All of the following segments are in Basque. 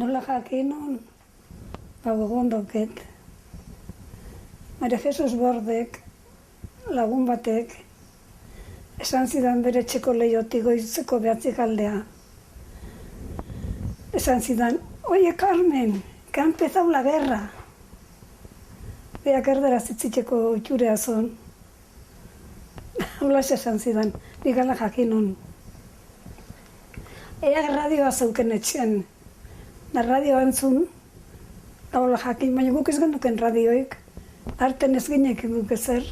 Nola jakin hon, gogondoket. Maria Jesus Bordek, lagun batek, esan zidan bere txeko lehiotik goizeko 9 aldea. Esan zidan, oie Carmen, que ha empezado la guerra. Beak erderaz itzitzeko itxurea zon. Hola esan zidan, nik ala jakin hon. Ea radioa zeuken etxean. Da radioa entzun, hola jakin, baina guk ez genduken radioik. Arten ez ginek guk ezer.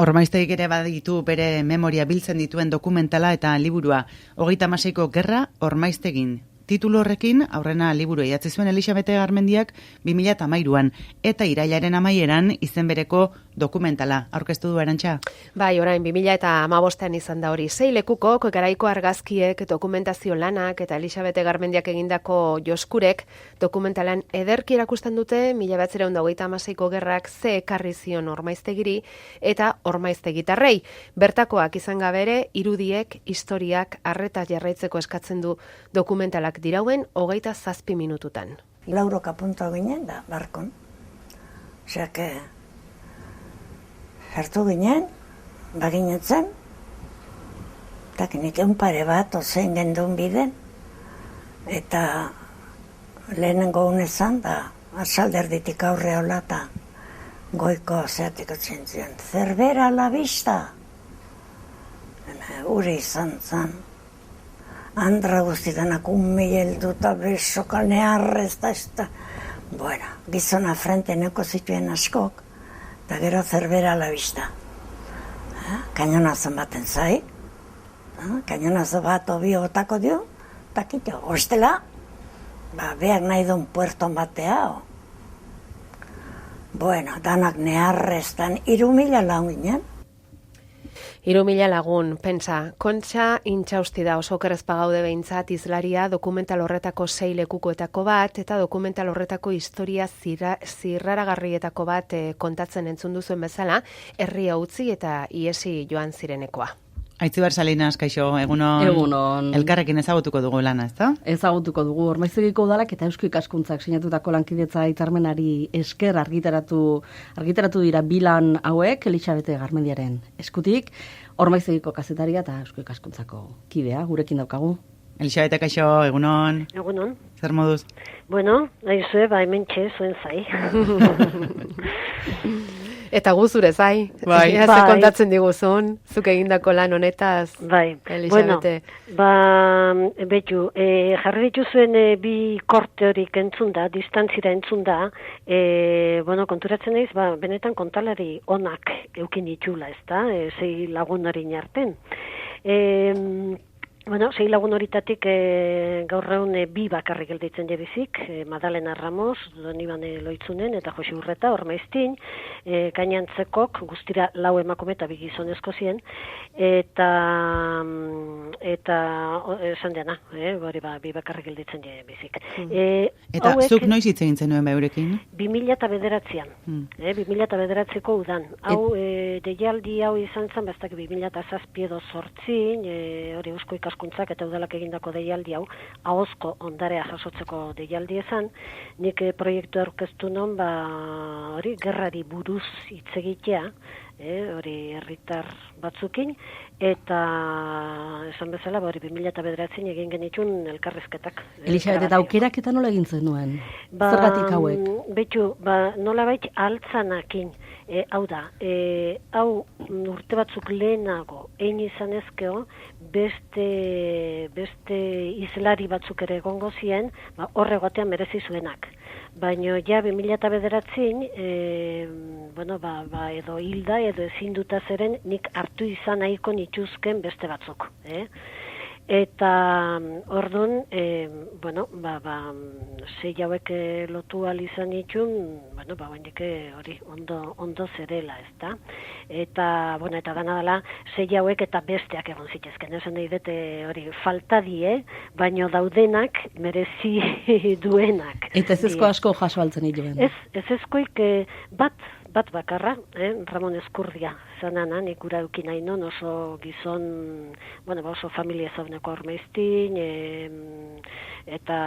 Ormaiztegik ere baditu bere memoria biltzen dituen dokumentala eta liburua. 36ko gerra Ormaiztegin. Titulu horrekin aurrena liburu idatzi zuen Elisabete Garmendiak 2013an eta irailaren amaieran izen bereko dokumentala aurkeztu du Arantxa. Bai, orain 2015an izan da hori. 6 lekukok garaiko argazkiek, dokumentazio lanak eta Elisabete Garmendiak egindako joskurek dokumentalan ederki erakusten dute 1936ko gerrak ze ekarri zion Ormaiztegiri eta Ormaiztegitarrei. Bertakoak izan gabere, irudiek, historiak, arreta jarraitzeko eskatzen du dokumentalak dirauen 27 minututan. Laurok apunta ginen da, barkon. Osea, hartu ginen, baginetzen, eta nik pare bat ozein gendun biden, eta lehenengo unezan da, asalderditik aurre hola eta goiko zeatiko txintzion, Cervera a la vista. Uri izan zan. Andra guztitanak heldu eta besoka neharrez da. Bueno, gizona frente neko zituen askok, eta gero Cervera a la vista. Kainonazo baten zai, kainonazo bat obi botako dio, eta kito, ostela, behar nahi duen puerton batea. Bueno, danak neharreztan 3.000 lagun ginen. 3.000 lagun, pentsa, Kontxa Intxausti da oso okerrezpa gaude behintzat izlaria dokumental horretako 6 lekukoetako bat eta dokumental horretako historia zirraragarrietako bat kontatzen entzun duzuen bezala, herria utzi eta iesi joan zirenekoa. Aitziber Salinas, kaixo, egunon. Egunon. Elkarrekin ezagutuko dugu lana, ezta? Ezagutuko dugu. Ormaiztegiko udalak eta Eusko Ikaskuntzak sinatutako lankidetza hitzarmenari esker argitaratu dira bilan hauek Elisabete Garmendiaren eskutik. Ormaiztegiko kazetaria eta Eusko Ikaskuntzako kidea gurekin daukagu. Elisabete, kaixo, egunon. Egunon. Zer moduz? Bueno, aizue, hementxe, zuen zai. Eta guzure zai, bai. Ze kontatzen diguzun, zuk egindako lan honetaz, Elisabete. Bueno, betu, jarri dituzuen bi korte horik entzun da, distantzira entzun da, konturatzen naiz, benetan kontalari onak eukin ditula, ezta, 6 lagun hori arten. 6 lagun horitatik gaur egun 2 bakarrik gelditzen jebizik, Madalena Ramos, Donibane Loitzunen eta Josi Urreta, Ormaiztin, gainantzekok guztira 4 emakume eta 2 gizonezko zien, eta esan dena, 2 bakarrik gelditzen jebizik. Eta zuk noiz hitz egin zenuen beurekin? 2009an, 2009ko udan. Hau, deialdi hau izan zen, bastak 2007 edo 8, hori Eusko Ikaskuntzak eta udalak egindako deialdi hau, ahozko ondarea jasotzeko deialdi esan, nik proiektu aurkeztu non, hori gerrari buruz hitz egitea, hori herritar batzukin, eta esan bezala, hori 2009 egin genitun elkarrizketak. Elisabete, eta aukerak eta nola egin zenuen? Zergatik hauek? Betu, nola baita altzanakin, hau da, hau urte batzuk lehenago, egin izan ezkeo, beste izlari batzuk ere egongo zien, horregotean merezi zuenak. Baina ja 2009 edo hilda edo ezin duta zeren nik hartu izan nahiko nituzken beste batzuk. Eta orduan, sei hauek lotu ahal izan ditun, hori ondo zerela, ezta? Eta dana dela, sei hauek eta besteak egon zitezken, esan nahi dute hori falta die, baino daudenak merezi duenak. Eta ez ezko asko jaso altzen dituen? Ez ezkoik bat bat bakarra, Ramon Ezkurdia zanana, nik gura eukin nahi non, oso gizon, oso familia zauneko Ormaiztin, eta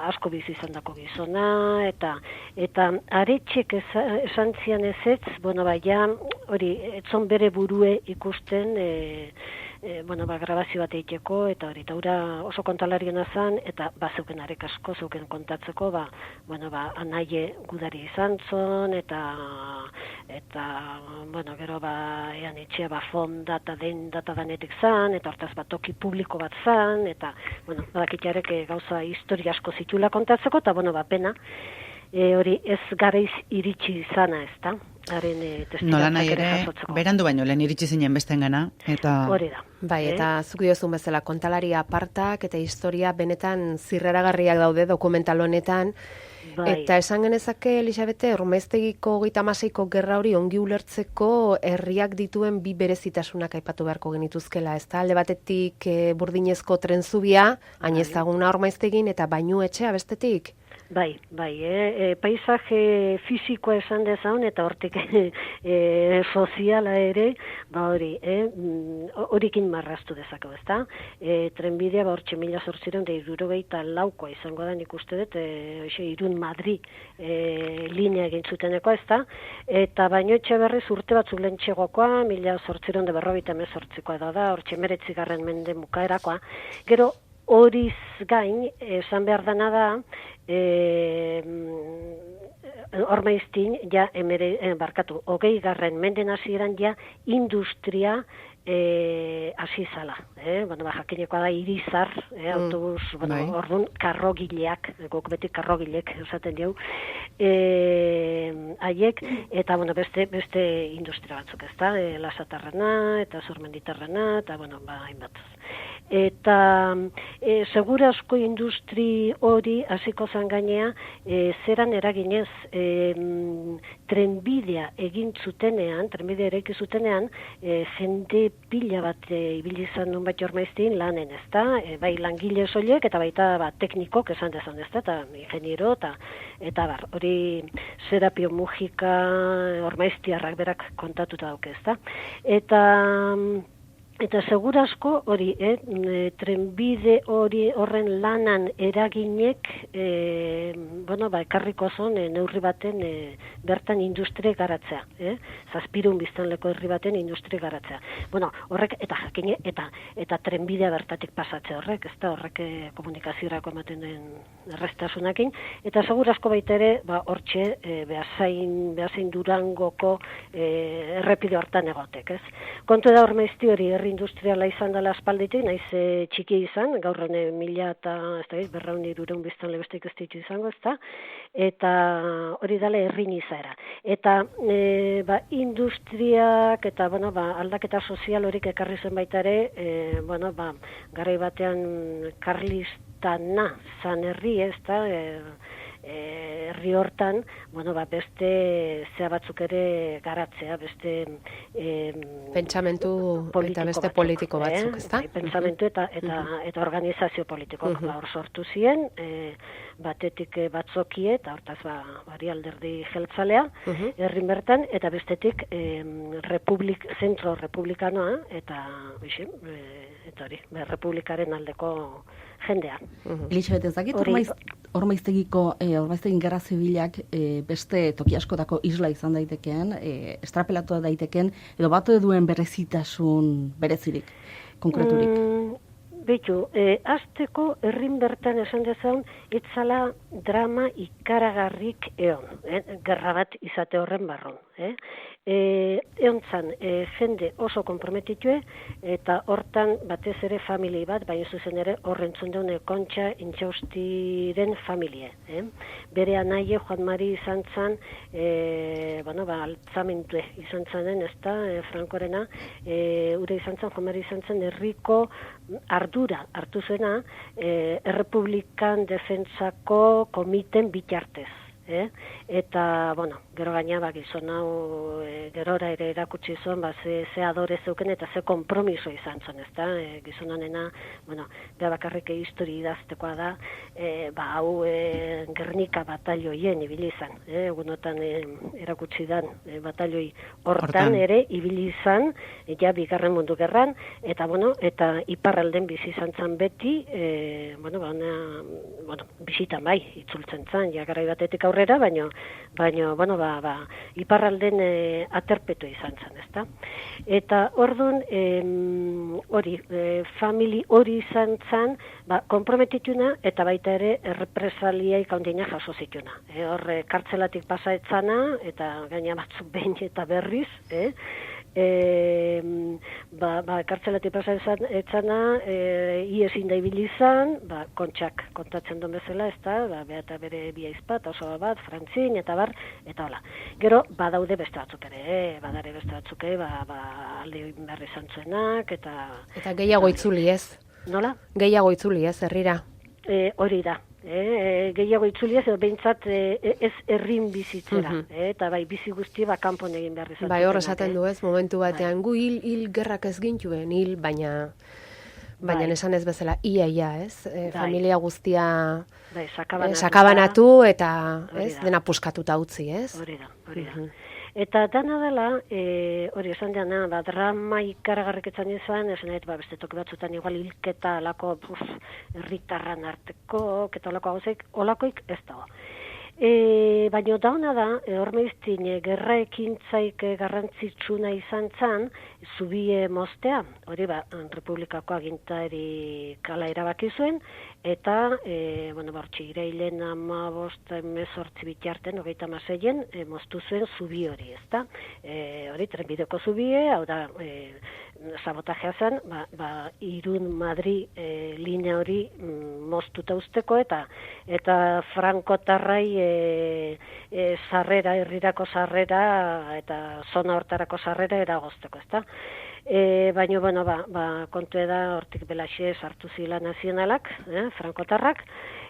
asko bizi izan dako gizona, eta aretxek esan zian ezetz, ja, hori, etzon bere burue ikusten, grabazio bat egiteko, eta hori, taura oso kontalariena zan, eta zeuken arek asko, zeuken kontatzeko, anaie gudari izan zon, eta gero, ean etxea, fonda eta den data danetik zan, eta hortaz toki publiko bat zan, eta, badakitearek gauza historia asko zitula kontatzeko, eta, pena, hori ez garaiz iritsi izana, ez da? Nola nahi ere, berandu baino lehen iritsi zinen bestengana, eta... Hori da. Bai, eta zuk diozun bezala, kontalari apartak eta historia benetan zirraragarriak daude dokumental honetan, eta esan genezake, Elisabete, Ormaiztegiko 36ko gerra hori ongi ulertzeko herriak dituen bi berezitasunak aipatu beharko genituzkela, ez da? Alde batetik burdinezko trenzubia, hain ezaguna Ormaiztegin, eta bainu etxea bestetik? Bai, paisaje fisikoa esan dezaun, eta hortik soziala ere, horikin marraztu dezako, ez da? Trenbidea, hortxe 1864 izango da, nik uste dut, Irun Madri linea egin zuteneko, ez da? Eta baino etxe berriz urte batzuk lehentxegokoa, 1858koa da, hortxe 19. mende mukaerakoa. Gero, horiz gain, esan behar dana da, Ormaiztin, 20. menden hasieran industria hasi zala. Jakinekoa da irizar, autobus, orduan karrogileak, guk beti karrogilek esaten diu, haiek, eta beste industria batzuk, ez da, Lasatarrena, eta Zormenditarrena, eta hainbat. Eta segurazko industri hori hasiko zan gainea, zeran eraginez trenbidea egin zutenean, trenbidea eraiki zutenean, jende pila bat ibili izan nun bat Ormaiztin lanen, ez da? Bai langile soilek eta baita teknikok esan dezan, ez da? Eta ingeniero eta hori Serapio Mujika Ormaiztiarrak berak kontatuta dauke, ez da? Eta segurazko hori, trenbide horren lanan eraginek, ekarriko zon neurri baten bertan industria garatzea. Zazpirun biztanleko herri baten industria garatzea. Horrek, eta jakine, eta trenbidea bertatik pasatze horrek, ez da horrek komunikaziorako ematen den erreztasunakin. Eta segurazko baita ere, hortxe, behazein Durangoko errepide hortan egotek, ez? Kontu da Ormaizti hori industriala izan dela aspalditik, naiz txiki izan, gaur 1.200 biztanle besteik ez ditu izango, ez da? Eta hori dela herrin izaera. Eta industriak eta aldaketa sozial horik ekarri zen baita ere, garai batean karlistana zan herri, ez da? Herri hortan, beste zea batzuk ere garatzea, beste pentsamentu eta beste politiko batzuk, ez da? Pentsamentu eta organizazio politikok hor sortu ziren, batetik batzokie, eta hortaz bari alderdi jeltzalea, herrin bertan, eta bestetik zentro republikanoa, eta hori, republikaren aldeko jendea. Elisabet, ez dakit Ormaiztegin gerra zibilak beste toki askotako isla izan daitekeen, estrapelatu daiteken, edo batu duen berezitasun berezirik, konkreturik? Beitu, azteko herrin bertan esan dezaun, etzala drama ikaragarrik eon, gerra bat izate horren barron. Eontzan, jende oso konprometitue, eta hortan batez ere familie bat, baina zuzen ere horrentzun deune Kontxa Intxaustiren familie. Bere anaie Juan Mari izan zan, altzamentu izan zanen, ez da, Frankorena, ure izan zan, Juan Mari izan zan, herriko ardura hartu zuena, Errepublikan Defentsako komiten bitartez. Eta, bueno, gero gaina, gizon hau gerora ere erakutsi zuen, ze adore zeuken eta ze kompromiso izan zen, ezta? Gizon honena, bueno, bakarrik histori idaztekoa da, hau Gernika batalioien ibili izan, egunotan erakutsi dan batalioi hortan ere ibili izan, ja bigarren mundu gerran, eta, bueno, eta iparralden bizi izan zen beti, bisitan bai, itzultzen zen, ja garai batetik aurrera, baino, iparralden aterpetu izan zen, ezta? Eta orduan, famili hori izan zen, komprometituna eta baita ere represaliaik handina jaso zituna. Hor, kartzelatik pasa etzana, eta gaina batzuk behin eta berriz, kartzelatik pasa etzana, iezin da ibili izan, Kontxak kontatzen duen bezala, ez da, eta bere bi aizpat, oso bat, Frantzin, eta bar, eta hola. Gero, badaude beste batzuk ere, badare beste batzuk alde berri izan zuenak, eta gehiago itzuli ez? Nola? Gehiago itzuli ez, herrira? Hori da. Gehiago itzuli ez, behintzat ez herrin bizitzera, eta bai bizi guzti kanpon egin behar izan. Bai, hor esaten du ez, momentu batean, gu hil gerrak ez gintuen, baina esan ez bezala, ia, ez? Familia guztia sakabanatu eta dena puskatuta utzi, ez? Hori da. Eta dana dela, hori esan dena, drama ikaragarrik etzan izan, esan nahi, beste toki batzutan igual hilketa alako herritarran arteko, eta olakoik ez dago. Baina dauna da, hormeiztin, gerra ekintzaik garrantzitsuna izan zan, zubie moztea, hori Republikako agintari kala erabaki zuen, eta, bortxi, irailen 15-18 bitarten, 36-en, moztu zuen zubi hori, ezta? Hori, trenbideko zubie, hau da, sabotajea zen, Irun Madri linea hori moztuta usteko, eta frankotarrai sarrera, herrirako sarrera, eta zona hortarako sarrera eragozteko, ezta? Baina, kontu da, hortik belaxe sartu zila nazionalak, frankotarrak,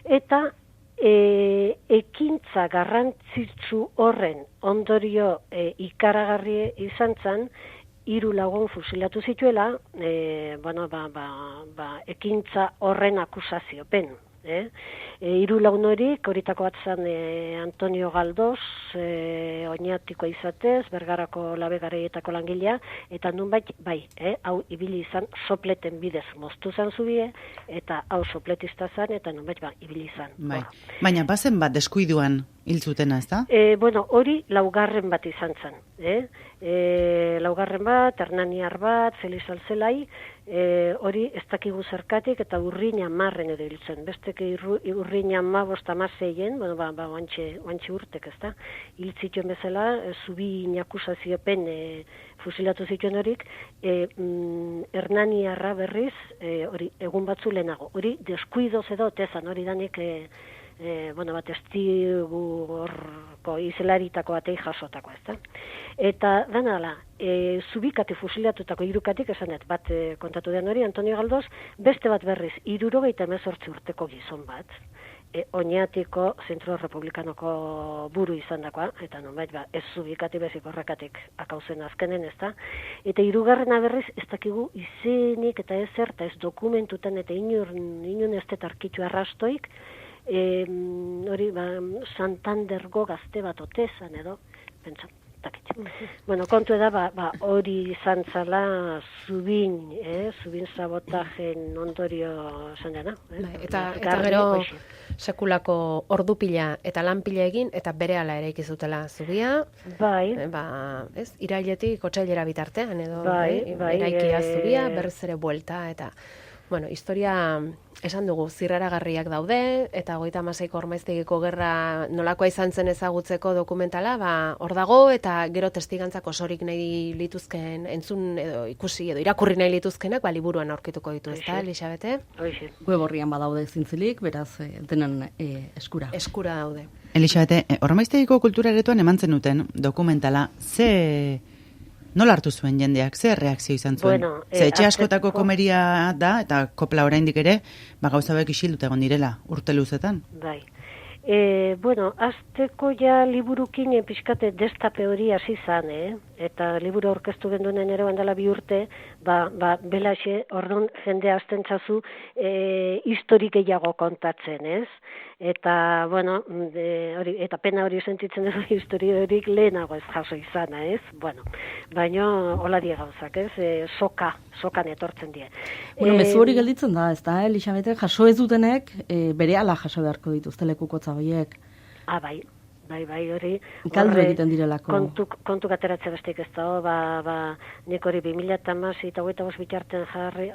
eta ekintza garrantzitsu horren ondorio ikaragarri izan zen, 3 lagun fusilatu zituela, ekintza horren akusaziopen. 3 lagun horitako bat zen Antonio Galdós, oinatiko izatez, Bergarako labegareietako langilea, eta nunbait, hau ibili izan sopleten bidez moztu zan zubie, eta hau sopletista zan, eta nunbait ibili izan. Baina bazen bat deskuiduan hil zutena, ez da? Hori laugarren bat izan zen. Laugarren bat, Hernaniar bat, Felix Alzelai, hori ez dakigu zerkatik eta urriña marren edo hiltzen. Besteke urriña 15-16-en, oantxe urtek, ez da? Hiltzituen bezala, zubi inakusaziopen fusilatu zituen horik, Hernaniarra berriz, hori egun batzu lehenago. Hori deskuidoz edo tezan, hori danik testigu horko izelaritako batei jasotako, ez da? Eta dana zubikati fusilatutako 3 esanet bat kontatu den hori, Antonio Galdós, beste bat berriz, 78 urteko gizon bat, oinatiko Zentro Republikanoko buru izan dakoa, eta nonbait, ez zubikati bezik horrekatik akauzen azkenen, ez da? Eta 3. berriz, ez dakigu izenik eta ezer, eta ez dokumentutan eta inun ez detarkitu arrastoik, hori, Santandergo gazte bat otezan edo, pentsa, takit. Kontu da, hori izan zala zubin sabotajen ondorio zan dena. Eta gero sekulako ordupila eta lanpila egin, eta berehala ere ikizutela zubia. Bai. Irailetik otsailera bitartean, edo eraikia zubia, berriz ere buelta, eta historia esan dugu zirraragarriak daude, eta 36ko Ormaiztegiko gerra nolakoa izan zen ezagutzeko dokumentala, hor dago, eta gero testigantzak osorik nahi lituzken, entzun edo ikusi edo irakurri nahi lituzkenak, liburuan aurkituko ditu, ezta, Elisabete? Web horrian badaude zintzilik, beraz denen eskura. Eskura daude. Elisabete, Ormaiztegiko kultura aretoan eman zenuten dokumentala, nola hartu zuen jendeak, ze reakzio izan zuen? Etxe askotako komeria da, eta kopla oraindik ere, gauza hauek isilduta egon direla, urte luzetan. Bai. Bueno, azteko ja liburukin pixkate destape hori hasi zan, eta liburu aurkeztu genduenen ere bandala 2 urte, belaxe, orduan jende azten txazu historik gehiago kontatzen, ez? Eta, bueno, eta pena hori sentitzen edo historiorik lehenago ez jaso izana, ez? Bueno, baina hola die gauzak, ez? Sokan etortzen die. Bueno, mezu hori gelditzen da, ez da, Elisabete, jaso ez dutenek berehala jaso beharko dituzte lekukotza horiek. Bai, hori. Galdu egiten direlako. Kontuk ateratzea besteik ez da, nik hori 2016 eta 25 bitarten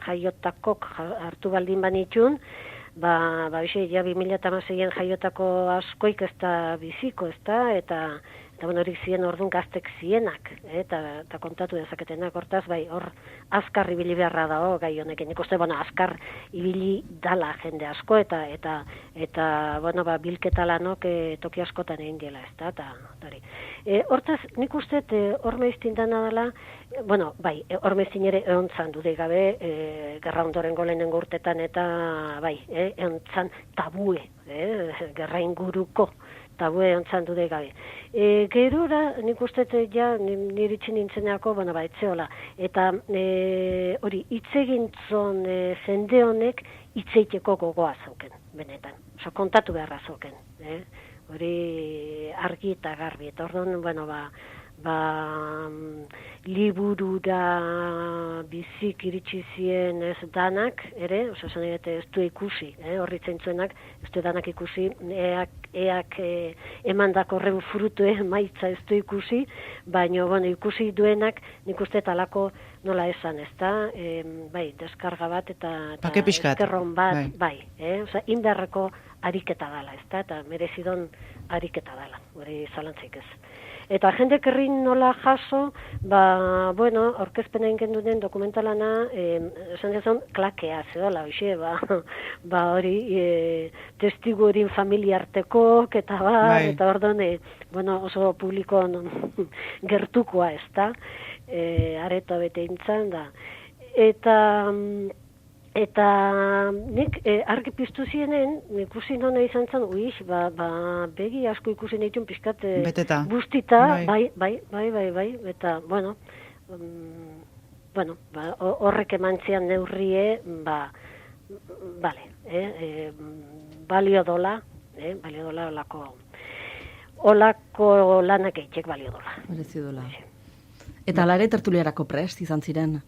jaiotakok hartu baldin banitxun, bixe, ja 2016en jaiotako askoik ez da biziko, ez da, eta bueno, hori ziren orduan gaztek zienak, eta kontatu dezaketenak, hortaz, hor azkar ibili beharra dago gai honekin. Nik uste, azkar ibili dala jende asko, eta bueno, bilketa lanok toki askotan egin diela, ez da, eta hori. Hortaz, nik uste, Ormaiztin dana dela, bueno, Ormaiztin ere eontzan dude gabe, gerra ondorengo lehenengo urtetan, eta eontzan tabue, gerra inguruko, tabue ontzan dude gabe. Gerora, nik uste, niritxin nintzenako, etzeola. Eta hori, hitzegintzon jende honek hitzeiteko gogoa zauken, benetan. Kontatu beharra zauken. Hori argi eta garbi. Eta orduan, liburura bizik iritsi zien ez danak, ere, ez du ikusi, horritzen zuenak, ez du danak ikusi, eak emandako horren frutue maitza ez du ikusi, baina, ikusi duenak, nik uste talako nola esan, ez da, deskarga bat eta eskerron bat, indarreko ariketa dala, ez da, eta merezidon ariketa dala, hori zalantzik ez. Eta jende kerrin nola jaso, aurkezpena egin duen dokumentalana, esan dezon, klakea, zedola, hoxe, hori, testigu horin familiartekok, eta eta orduan, oso publiko gertukoa, ez da, areto bete intzan da. Eta nik argi piztu zienen, ikusi nona izan zen, begi asko ikusi nahitun pixkat bustita, bai, eta, horrek emantzian neurrie, balio dola olako lanak eitxek balio dola. Merezi dola. Eta alare tertuliarako prest izan ziren?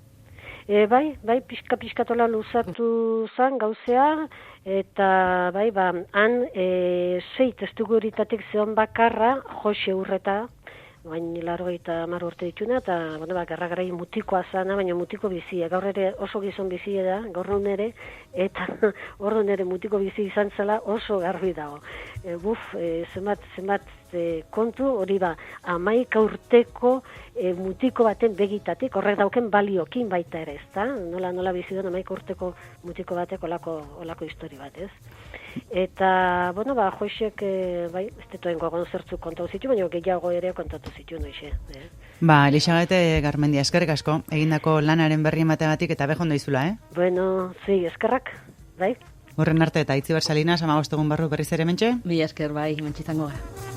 Bai, pixka-pixkatola luzatu zan gauzea, eta han 6 testuguritatik zeon bakarra, Jose Urreta, baina 80 urte dituna, eta gerra-garai mutikoa zana, baina mutiko bizia, gaur ere oso gizon bizia da, gaur ere, eta orduan ere mutiko bizi izan zela oso garbi dago. Zenbat kontu, hori 11 urteko mutiko baten begitatik, horrek dauken baliokin baita ere, ez da? Nola bizi duen 11 urteko mutiko batek olako histori bat, ez? Eta, Joisek, ez detuen gogon zertzuk kontatu zitu, baina gehiago ere kontatu zitu noixe. Elisabete Garmendia, eskerrik asko, egindako lanaren berri emateagatik eta bejondo izula, eskerrak, bai? Horren arte eta Itziber Salinas, 15 egun barru berriz ere mentxe? Mila esker, bai, mentxe izango gara.